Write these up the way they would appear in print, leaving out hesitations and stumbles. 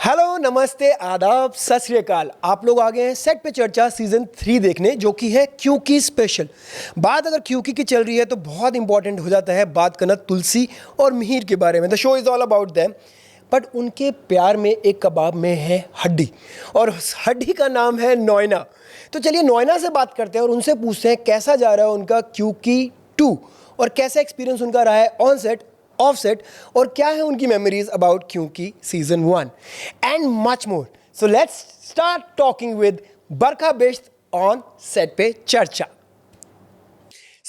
Hello, नमस्ते, आदाब, सत श्री अकाल। आप लोग आ गए हैं सेट पे चर्चा सीजन 3 देखने, जो कि है क्योंकि स्पेशल। बात अगर क्योंकि की चल रही है तो बहुत इंपॉर्टेंट हो जाता है बात करना तुलसी और मिहिर के बारे में। The show is all about them, but उनके प्यार में एक कबाब में है हड्डी, और उस हड्डी का नाम है नॉयना। तो चलिए नॉयना से बात करते हैं और उनसे पूछते हैं कैसा जा रहा है उनका क्योंकि 2 और कैसा एक्सपीरियंस उनका रहा है ऑन सेट, ऑफ सेट, और क्या है उनकी मेमोरीज अबाउट क्योंकि season 1 and much more. So let's start talking with Barkha Bisht on set पे चर्चा।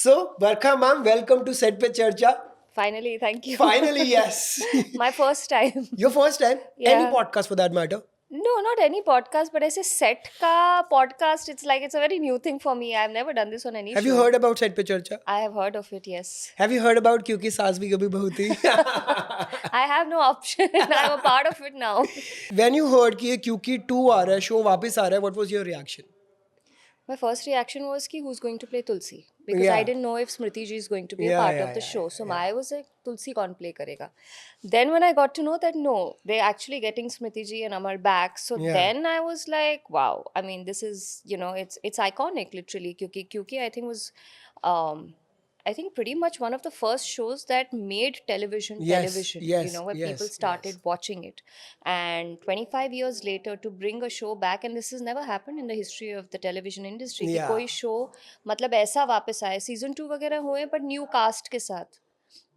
सो बरखा मैम, वेलकम टू सेट पे चर्चा। Finally, thank you. Finally, yes. My first time. Your first time? Any Yeah. podcast for that matter? No, not any podcast, but ऐसे set का podcast, it's like it's a very new thing for me. I've never done this on any Have show. you heard about Set पे चर्चा? I have heard of it, yes. Have you heard about क्योंकि सास भी कभी बहू थी? I have no option. I'm a part of it now. When you heard कि ये क्योंकि 2 आ रहा है, शो वापस आ रहा है, what was your reaction? My first reaction was कि who's going to play Tulsi? Because Yeah. I didn't know if Smriti ji is going to be a Yeah, part yeah, of the yeah, show. So I was like, Tulsi कौन play करेगा? Then when I got to know that no, they're actually getting Smriti ji and Amar back. So Yeah. then I was like, wow. I mean, this is, it's iconic literally. क्योंकि I think was, I think pretty much one of the first shows that made television, Yes, where yes, people started watching it. And 25 years later, to bring a show back, and this has never happened in the history of the television industry, कि Yeah. कोई show मतलब ऐसा वापस आए, season 2 वगैरह हुए, but new cast के साथ.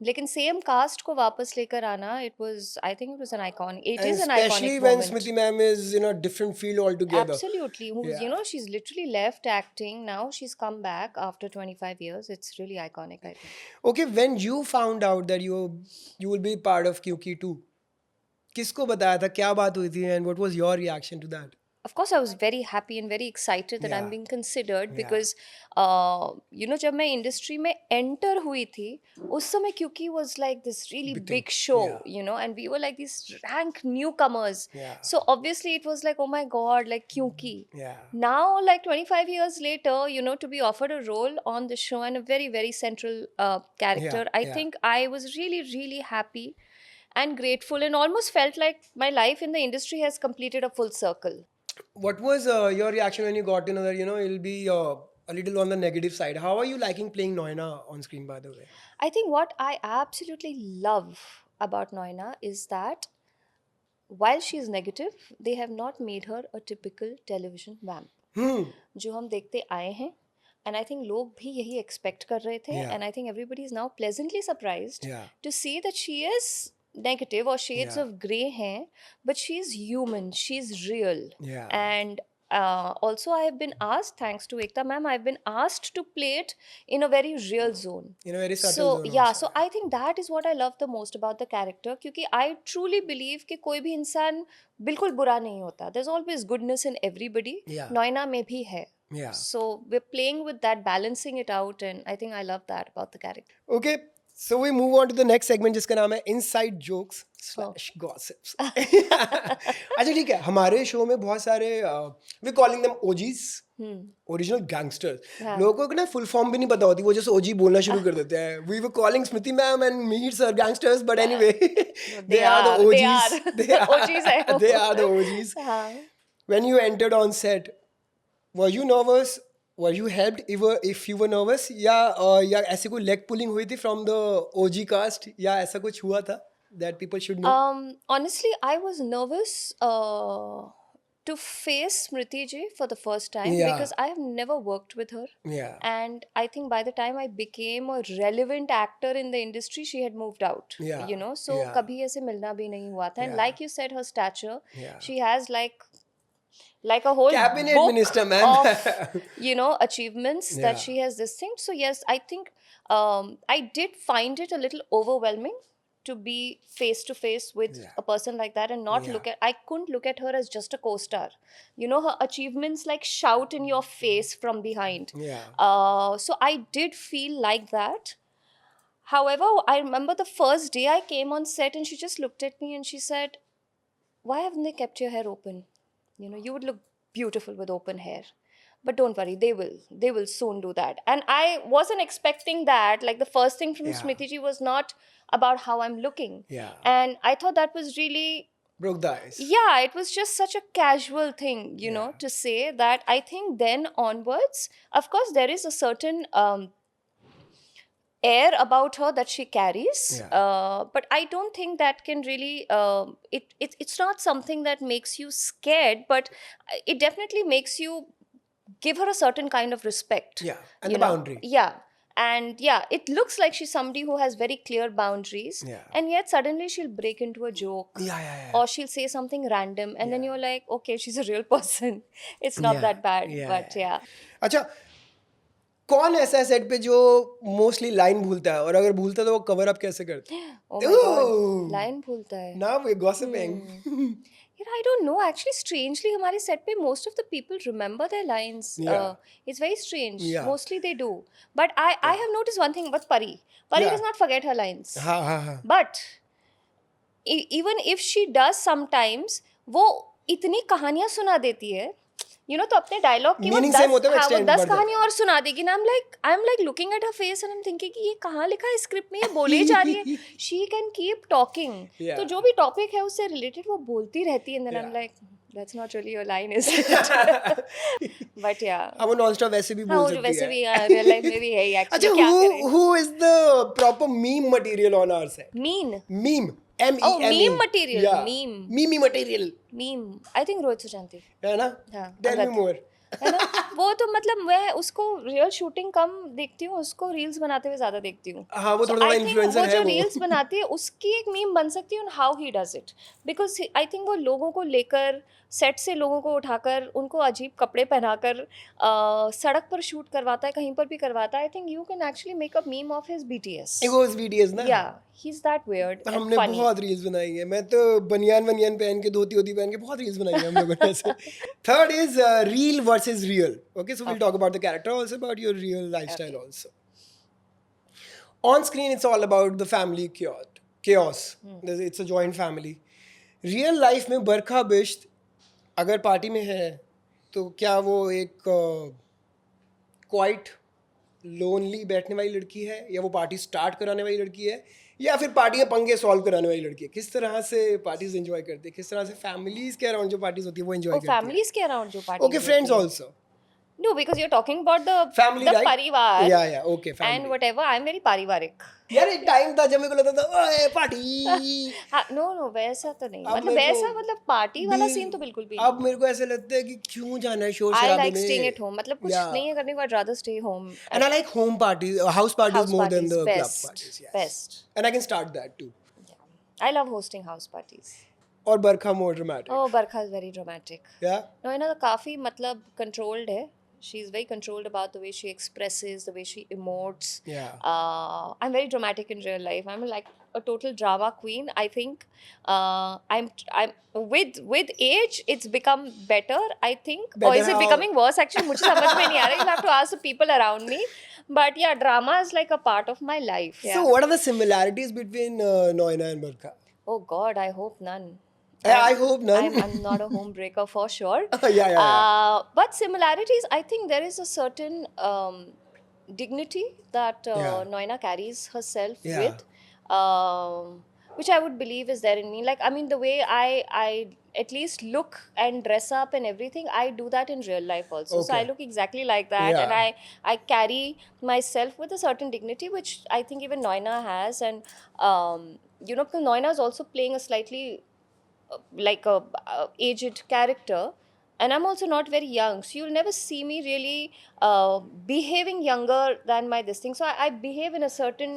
लेकिन सेम कास्ट को वापस लेकर आना, it was an icon. It And is an especially iconic when moment. Smriti ma'am is in a different field altogether. Absolutely. Who's, Yeah. she's literally left acting. Now she's come back after 25 years. It's really iconic, I think. Okay, when you found out that you will be part of क्योंकि 2, किसको बताया था, क्या बात हुई थी, and what was your reaction to that? Of course, I was very happy and very excited that I'm Yeah. being considered Yeah. because, जब मैं इंडस्ट्री में एंटर हुई थी, उस समय क्योंकि was like this really Big big thing. show, Yeah. and we were like these rank newcomers. Yeah. So obviously it was like, oh my God, like क्योंकि. Yeah. Now, like 25 years later, to be offered a role on the show and a very, very central character, Yeah, I yeah. think I was really, really happy and grateful and almost felt like my life in the industry has completed a full circle. What was your reaction when you got to know that it'll be a little on the negative side? How are you liking playing Noina on screen, by the way? I think what I absolutely love about Noina is that while she is negative, they have not made her a typical television vamp. जो हम देखते आए हैं, and I think लोग भी यही expect कर रहे थे, Yeah. and I think everybody is now pleasantly surprised Yeah. to see that she is negative or shades Yeah. of grey hair, but she's human, she's real. Yeah. And also I have been asked, thanks to Ekta ma'am, I've been asked to play it in a very real zone. In a very subtle So zone yeah, also. so I think that is what I love the most about the character, क्योंकि I truly believe कि कोई भी इंसान बिल्कुल बुरा नहीं होता. There's always goodness in everybody. Yeah. Noyna में भी है. Yeah. So we're playing with that, balancing it out, and I think I love that about the character. Okay, so we move on to the next segment जिसका नाम है Inside Jokes / Gossips. अच्छा ठीक है, हमारे शो में बहुत सारे we calling them OGs, original gangsters. हाँ. लोगों को ना फुल फॉर्म भी नहीं पता होती, वो जैसे ओजी बोलना शुरू कर देते हैं. We were calling Smriti ma'am and Mir sir gangsters, but anyway they are the OGs. OGs हैं वो. They are the OGs. हाँ. When you entered on set, were you nervous? Were you helped if you were nervous? या ऐसे कोई leg pulling हुई थी from the OG cast, या ऐसा कुछ हुआ था that people should know? Honestly, I was nervous to face Smriti ji for the first time, Yeah. because I have never worked with her. Yeah. And I think by the time I became a relevant actor in the industry, she had moved out. Yeah. So Yeah. kabhi aise milna bhi nahi hua tha. And Yeah. like you said, her stature, Yeah. she has like a whole Cabinet book minister, man. of achievements Yeah. that she has this thing. So yes, I think I did find it a little overwhelming to be face to face with Yeah. a person like that and not Yeah. I couldn't look at her as just a co-star. Her achievements like shout in your face from behind. Yeah. So I did feel like that. However, I remember the first day I came on set and she just looked at me and she said, why haven't they kept your hair open? You would look beautiful with open hair. But don't worry, they will soon do that. And I wasn't expecting that. Like the first thing from Yeah. Smriti ji was not about how I'm looking. Yeah. And I thought that was really Broke the ice. Yeah, it was just such a casual thing, you know, Yeah. to say that. I think then onwards, of course, there is a certain air about her that she carries, Yeah. but I don't think that can really it's not something that makes you scared, but it definitely makes you give her a certain kind of respect, Yeah. And you the know. boundary. Yeah. And yeah, it looks like she's somebody who has very clear boundaries, Yeah. and yet suddenly she'll break into a joke, Yeah, yeah, yeah. or she'll say something random, and then Yeah. you're like, okay, she's a real person. It's not Yeah. that bad, Yeah, but yeah. yeah. अच्छा, कौन ऐसा है set पे जो mostly line भूलता है, और अगर भूलता है तो वो कवर अप कैसे करता Oh है? my god, Ooh! लाइन भूलता है. Now we're gossiping. Yeah, I don't know. Actually, strangely, हमारे set पे most of the people remember their lines. Yeah. It's very strange. Yeah. Mostly they do. But I have noticed one thing about Pari. Pari Yeah. does not forget her lines. हाँ हाँ हाँ. But even if she does sometimes, वो इतनी कहानियां सुना देती है, you know, तो अपने डायलॉग की वो Meaning same होता है, हाँ, वो extend 10 बढ़ जाता कहानियां और सुना देगी ना. I'm like looking at her face and I'm thinking कि ये कहाँ लिखा है स्क्रिप्ट में, ये बोले जा रही है. She can keep talking. Yeah. तो जो भी टॉपिक है उससे रिलेटेड वो बोलती रहती है. And then I'm Yeah. like, that's not really your line, is it? But yeah. अब वो नॉनस्टॉप वैसे भी हाँ, बोल वो जो सकती वैसे है. भी रियल लाइफ में भी है ही. अच्छा, एक्चुअली क्या करें. who is the proper meme material on our set? Mean. Meme. M E Oh, M E. meme material. Yeah. Meme. Meme material. Meme. I think Rohit Sushanti. है ना? हाँ, Tell me अंगद. more. है ना. वो तो मतलब मैं उसको रियल शूटिंग कम देखती हूँ, उसको रील्स बनाते हुए ज्यादा देखती हूँ. हाँ, वो थोड़ा I थोड़ा think इन्फ्लुएंसर वो है जो वो. रील्स बनाती है उसकी एक मीम बन सकती है on how he does it, because I think वो लोगों को लेकर सेट से लोगों को उठाकर उनको अजीब कपड़े पहनाकर सड़क पर शूट करवाता है, कहीं पर भी करवाता है. I think you can actually make a meme of his BTS. एक वो BTS ना. या he is that weird and हमने फनी. बहुत रील्स बनाई है. मैं तो बनियान पहन के, धोती पहन के बहुत रील्स बनाई है हम लोगों ने ऐसे. Third is real versus real. Okay, so we'll talk about the character, also about your real lifestyle also. On screen it's all about the family chaos. It's a joint family. Real life में बरखा बिश्त अगर party में है तो क्या वो एक quite lonely बैठने वाली लड़की है, या वो पार्टी स्टार्ट कराने वाली लड़की है, या फिर पार्टी में पंगे सॉल्व कराने वाली लड़की है? किस तरह से पार्टीज एंजॉय करते हैं, किस तरह से फैमिलीज के अराउंड जो पार्टीज होती है वो एंजॉय करते हैं? फैमिलीज के अराउंड जो party. Okay, friends also. No, because you're talking about the Family, right? parivar. Yeah, okay, family. And whatever. I'm very parivarik. यार एक टाइम था जब मेरे को लगता था ओए पार्टी. No, वैसा तो नहीं. अब मतलब मेरे वैसा को मतलब पार्टी वाला भी- सीन तो बिल्कुल भी अब मेरे को ऐसे लगता है कि क्यों जाना है शोर नहीं. I शराबे like में. staying at home. मतलब कुछ Yeah. नहीं है करने को. I'd rather stay home. And I like home parties, house parties House more than parties, the best, club parties. Yes. best. And I can start that too. I love hosting house parties. और बरखा more dramatic. Oh, Barkha is very dramatic. Yeah. No, तो काफी मतलब controlled है. She's very controlled about the way she expresses, the way she emotes. Yeah. I'm very dramatic in real life. I'm like a total drama queen. I think I'm with age it's become better, I think. Or Better is it how? becoming worse? Actually, मुझे समझ में नहीं आ रहा. You'll have to ask the people around me. But yeah, drama is like a part of my life. Yeah. So what are the similarities between Noina and Barkha? Oh God, I hope none. I hope none. I'm not a home breaker for sure. Yeah. But similarities, I think there is a certain dignity that Yeah. Noina carries herself Yeah. with, which I would believe is there in me. Like, I mean, the way I at least look and dress up and everything, I do that in real life also. So I Okay. look exactly like that, Yeah. and I carry myself with a certain dignity, which I think even Noina has. And you know, because Noina is also playing a slightly like a aged character, and I'm also not very young, so you'll never see me really behaving younger than my this thing. So I behave in a certain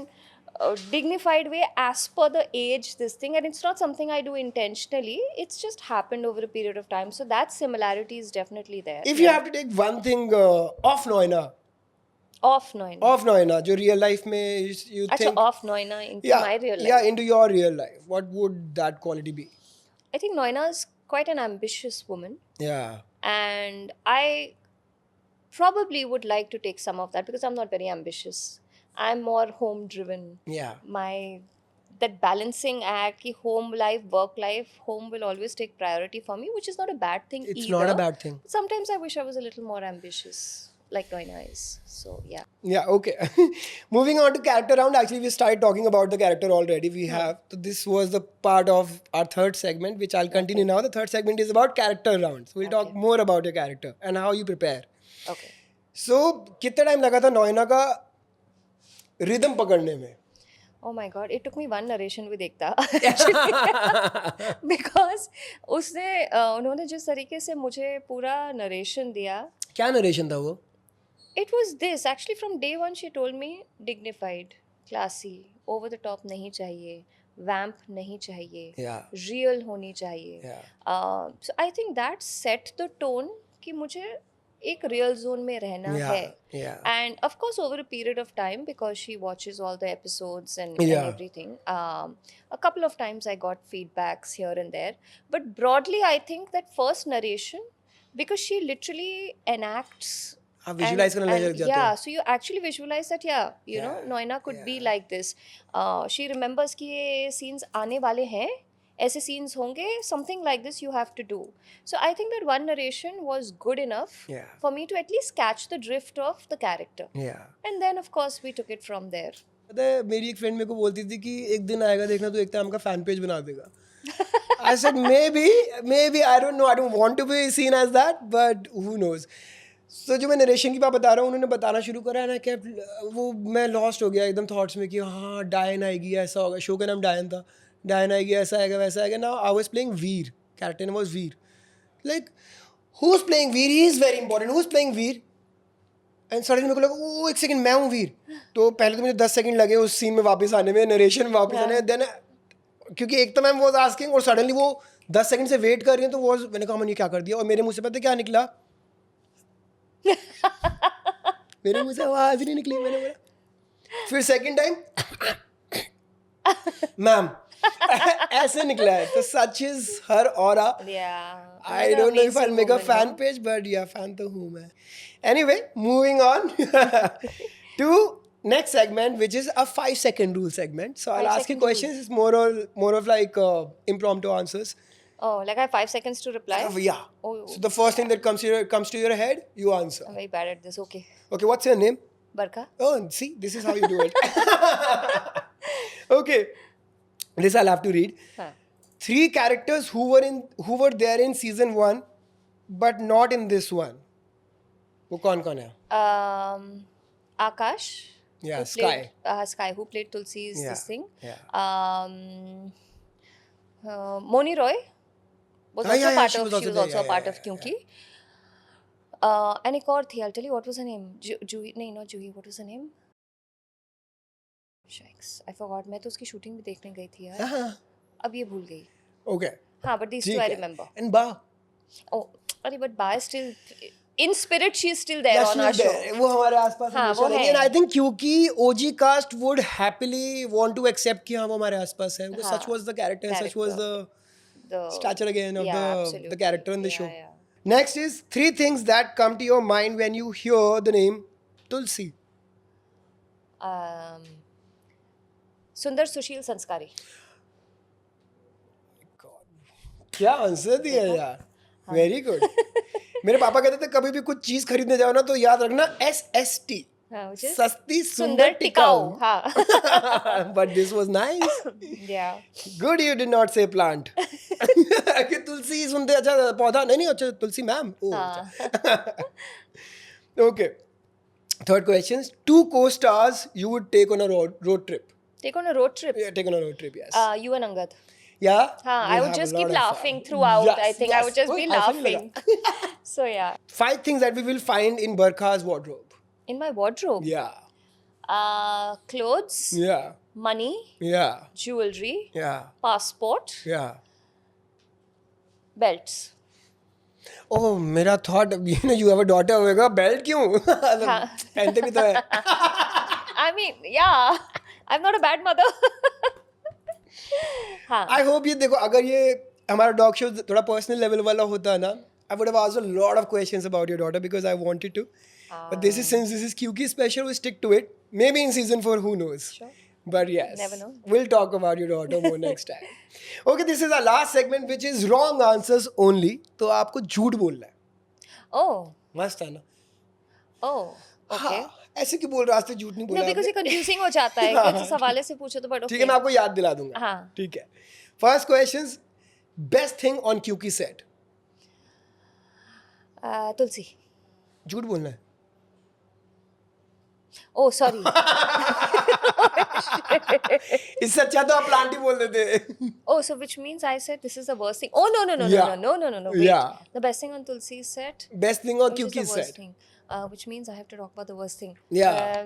dignified way as per the age this thing, and it's not something I do intentionally. It's just happened over a period of time, so that similarity is definitely there. If you have to take one thing off Noina, Off Noina. जो real life में you Acha, think off Noina into my real life. yeah, into your real life, what would that quality be? I think Noina is quite an ambitious woman. Yeah. And I probably would like to take some of that because I'm not very ambitious. I'm more home driven. Yeah. That balancing act, ki home life, work life, home will always take priority for me, which is not a bad thing It's either. not a bad thing. Sometimes I wish I was a little more ambitious. like Noina is. So yeah. Yeah, okay. Moving on to character round. Actually, we started talking about the character already. We have. So this was the part of our third segment, which I'll continue now. The third segment is about character round. So we'll talk Okay. more about your character and how you prepare. Okay. So कितना time लगा था नोएना का rhythm पकड़ने में? Oh my god, it took me one narration with Ekta because उन्होंने जिस तरीके से मुझे पूरा नरेशन दिया, क्या नरेशन था वो? it was this actually from day one. She told me dignified, classy, over the top नहीं चाहिए, vamp नहीं चाहिए, Yeah. real होनी चाहिए. Yeah. So I think that set the tone कि मुझे एक real zone में रहना Yeah. है. Yeah. And of course, over a period of time, because she watches all the episodes and Yeah. everything, a couple of times I got feedbacks here and there. But broadly, I think that first narration, because she literally enacts. आप visualize करने लग जाते हो. Yeah, so you actually visualize that, yeah, you know, Yeah, Noina could be yeah. like this. She remembers कि ये scenes आने वाले हैं, ऐसे scenes होंगे, something like this you have to do. So I think that one narration was good enough Yeah. for me to at least catch the drift of the character. Yeah. And then of course we took it from there. पता है मेरी एक friend मेरे को बोलती थी कि एक दिन आएगा देखना तो एकता हमका फैन पेज बना देगा. I said maybe I don't know, I don't want to be seen as that, but who knows. So जो मैं नरेशन की बात बता रहा हूँ उन्होंने बताना शुरू करा है ना कि वो मैं लॉस्ट हो गया एकदम थॉट्स में कि हाँ डायन आएगी ऐसा होगा. शो का नाम डायन था. डायन आएगी ऐसा आएगा वैसा आएगा. Now I was playing Veer. Character name was Veer. Like who's playing Veer? He is very important. who's playing Veer? And suddenly मेरे को लगा ओ एक सेकंड मैं हूँ वीर. तो पहले तो मुझे 10 सेकंड लगे उस सीन में वापस आने में, नरेशन में वापस आने में. देन क्योंकि एक तो मैम वाज आस्किंग और सडनली वो 10 सेकंड से वेट कर रही है तो वो मैंने कहा मैंने क्या कर दिया. और मेरे मुंह से पता है क्या निकला? मेरे मुंह से आवाज ही नहीं निकली. मैंने बोला फिर सेकंड टाइम मैम ऐसे निकला है. तो such is her aura. Yeah. I don't know if I'll make a fan page, but yeah, fan to whom. Anyway, moving on to next segment, which is a 5-second rule segment. So I'll ask you 5-second rule. questions. It's more of like impromptu answers. Oh, like I have 5 seconds to reply? Yeah. Oh, So the first thing that comes to your head, you answer. I'm very bad at this. Okay. Okay, what's your name? Barka? Oh, see, this is how you do it. Okay, this I'll have to read. Huh. 3 characters who were there in season 1 but not in this one. वो कौन है? Akash. Yeah, who played, Sky, who played Tulsi's Yeah, this thing. yeah. Moni Roy was Ah, also yeah, part she of. was She also was there, also a yeah, part yeah, of yeah, Kyunki. And एक और थी. I'll tell you what was her name. Juhi. नहीं, not Juhi. What was her name? Shikes. I forgot. मैं तो उसकी shooting भी देखने गई थी यार. हाँ. अब ये भूल गई. Okay. हाँ, but these two ठीक I है. remember. And Ba. Oh, अरे but Ba is still in spirit. She is still there Yeah, on she our was show. there. वो हमारे आसपास हाँ, हमेशा वो रहेगी. है. And I think क्योंकि OG cast would happily want to accept कि हाँ वो हमारे आसपास है. Because such हाँ, was the character and such was the The stature again of yeah, the absolutely. character in the Yeah, show. yeah. Next is 3 things that come to your mind when you hear the name Tulsi. सुंदर सुशील संस्कारी. क्या answer दिया यार. Very good. मेरे पापा कहते थे कभी भी कुछ चीज खरीदने जाओ ना तो याद रखना SST. हाँ, which is सस्ती सुंदर सुंदर टिकाऊ. टिकाऊ. हाँ. But this was nice. Yeah. Good you did not say plant. कि तुलसी सुनते अच्छा पौधा नहीं अच्छा तुलसी मैम. हाँ. Okay. Third question. 2 co-stars you would take on a road trip. Take on a road trip. Yeah, take on a road trip, yes. You and Angad. Yeah. हाँ, I we'll would have just a lot keep of fun. laughing throughout. Yes, I think I would just be Oh, ऐसा नहीं लगा. laughing. So yeah. 5 things that we will find in Barkha's wardrobe. In my wardrobe. Yeah. Clothes, Yeah. money, Yeah. jewelry, Yeah. passport, Yeah. belts. Oh, मेरा thought you have a daughter होगा belt क्यों? पहनते भी तो है. I mean, yeah. I'm not a bad mother. हाँ. I hope ये देखो अगर ये हमारा डॉग शो थोड़ा पर्सनल लेवल वाला होता है ना I would have asked a lot of questions about your daughter because I wanted to. But since this is Kyuki special, we stick to it. Maybe in season 4, who knows? Sure. But yes, Never know. we'll talk about your daughter more next time. Okay, this is our last segment, which is wrong answers only. तो आपको झूठ बोलना है. Oh. मस्त है ना? Oh, okay. हाँ, ऐसे क्यों बोल रहे हो? आज तक झूठ नहीं बोला No, because आपने। ये confusing हो जाता है कि जिस हवाले से पूछो तो, but ठीक है, मैं okay. आपको याद दिला दूंगा। हाँ. ठीक है। First question, best thing on क्यूकी सेट। तुलसी. झूठ बोलना है। Oh, sorry. इससे अच्छा तो आप प्लांट ही बोल देते। Oh, so which means I said this is the worst thing. Oh, no, no, no, Yeah. no. Wait. Yeah. The best thing on Tulsi's set, best thing on which is क्यूकी the worst set. thing. Which means I have to talk about the worst thing. Yeah.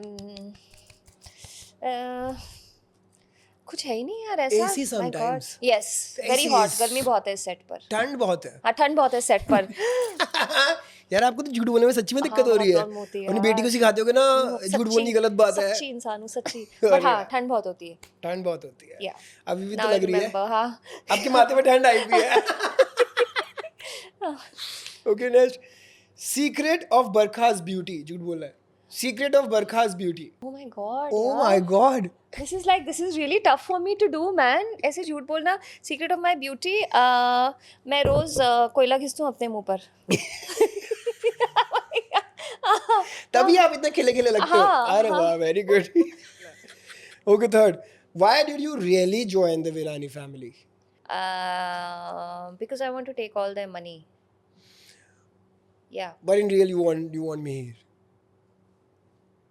कुछ है ही नहीं यार ऐसा. AC My God. sometimes. Yes. Very AC hot. is- गर्मी बहुत है इस सेट पर. ठंड बहुत है। हाँ, ठंड बहुत है सेट पर. यार आपको तो झूठ बोलने में सच्ची में दिक्कत हाँ, हो रही है। बहुत problem होती है अपनी यार। बेटी को सिखाते होगे ना झूठ सच्ची- बोलनी गलत बात है। सच्ची इंसान हूँ, सच्ची. अरे पर हाँ, यार। ठंड बहुत होती है. ठंड बहुत होती है। Yeah. अभी भी Now तो I लग रही है। remember, हाँ. आपके माथे में ठंड आई भी है। Okay, next, secret of Barkha's beauty. झूठ बोला है। Secret of Barkha's beauty. Oh my God. Oh यार. My God. This is really tough for me to do, man. ऐसे झूठ बोलना. Secret of my beauty. मैं रोज कोयला घिसती हूँ अपने मुंह पर. तभी आप इतने खिले खिले लगते हो। हाँ, अरे वाह, very good. Okay, third, why did you really join the विलानी family? Because I want to take all their money. Yeah. But in real you want me here.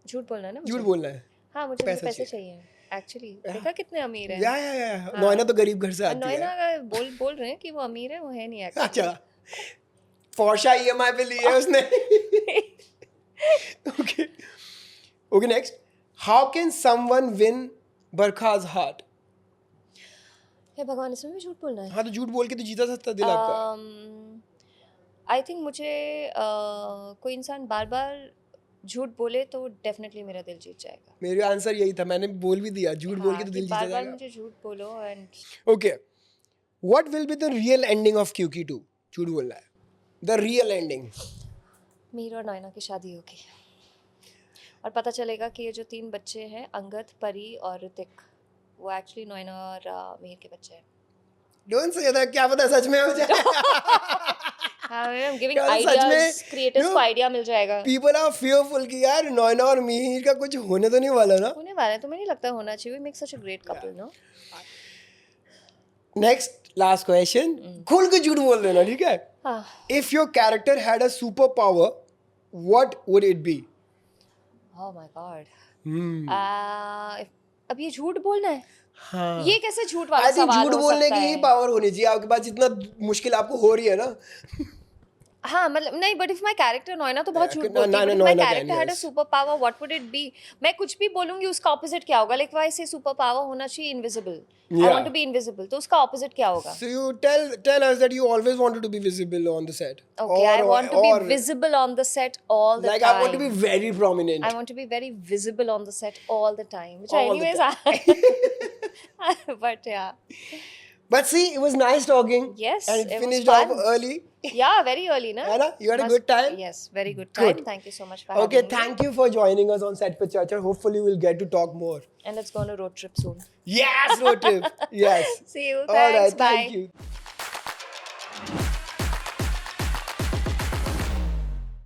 झूठ बोलना है ना झूठ मुझे. बोलना है। हाँ, मुझे पैसा पैसे चाहिए. Actually, देखा कितने अमीर हैं. या नोएना तो गरीब घर से आती नोएना है। का बोल रहे हैं कि वो अमीर है, वो है नहीं actually. अच्छा, फॉर्शा ईएमआई पे ली है उसने। Okay okay, next, how can someone win Barkha's heart? हे भगवान, इसमें भी झूठ बोलना है. हाँ, तो झूठ बोल के तो जीता सकता दिल आपका। आई थिंक मुझे कोई इंसान बार बार झूठ बोले तो डेफिनेटली मेरा दिल जीत जाएगा. मेरा आंसर यही था, मैंने बोल भी दिया, झूठ बोल के तो दिल जीता बार बार जाएगा। मुझे झूठ बोलो and okay, what will be the real ending of क्यूकी 2? झूठ बोलना है। The real ending. मीर और नैना की शादी होगी और पता चलेगा कि ये जो 3 बच्चे हैं, अंगद, परी और ऋतिक, वो एक्चुअली नैना और मीर के बच्चे हैं. डोंट से दैट, क्या पता सच में हो जाए। हाँ, आई एम गिविंग क्या सच में? आइडियाज, क्रिएटर्स को आइडिया मिल जाएगा. पीपल आर फियरफुल कि यार नोएना और मिहिर का कुछ होने तो नहीं वाला ना। होने वाला है, तुम्हें नहीं लगता होना चाहिए? We make such a great couple, no? Next, last question, खुल के झूठ बोल देना, ठीक है? हाँ. If your character had a super power, what would it be? Oh my God. अब ये झूठ बोलना है? हाँ, ये कैसे झूठ वाला आई थिंक सवाल झूठ हो बोलने सकता की ही है? पावर होनी चाहिए आपके पास, जितना मुश्किल आपको हो रही है ना। हाँ, मतलब नहीं, but if my character Noena तो बहुत झूठ ना- बोलती ना- है. ना- but my Noena character can, हैड अ yes. Super power, what would it be? मैं कुछ भी बोलूंगी उसका ऑपोजिट क्या होगा? लाइक वाई से सुपर पावर होना चाहिए invisible. I Yeah. Want to be invisible, तो उसका ऑपोजिट क्या होगा? So you tell us that you always wanted to be visible on the set. Okay, I want to be visible on the set all the like time. I want to be very prominent. I want to be very visible on the set all the time, which All the anyways but yeah. But see, it was nice talking. Yes, and it it was finished fun. off early. Yeah, very early, na? है ना? You had a Must- good time? Yes, very good time. Good. Thank you so much for Okay, having me. thank you for joining us on Set Pe Chacha. Hopefully we'll get to talk more. And let's go on a road trip soon. Yes, road trip. Yes. See you. All Thanks. right, Bye. thank you.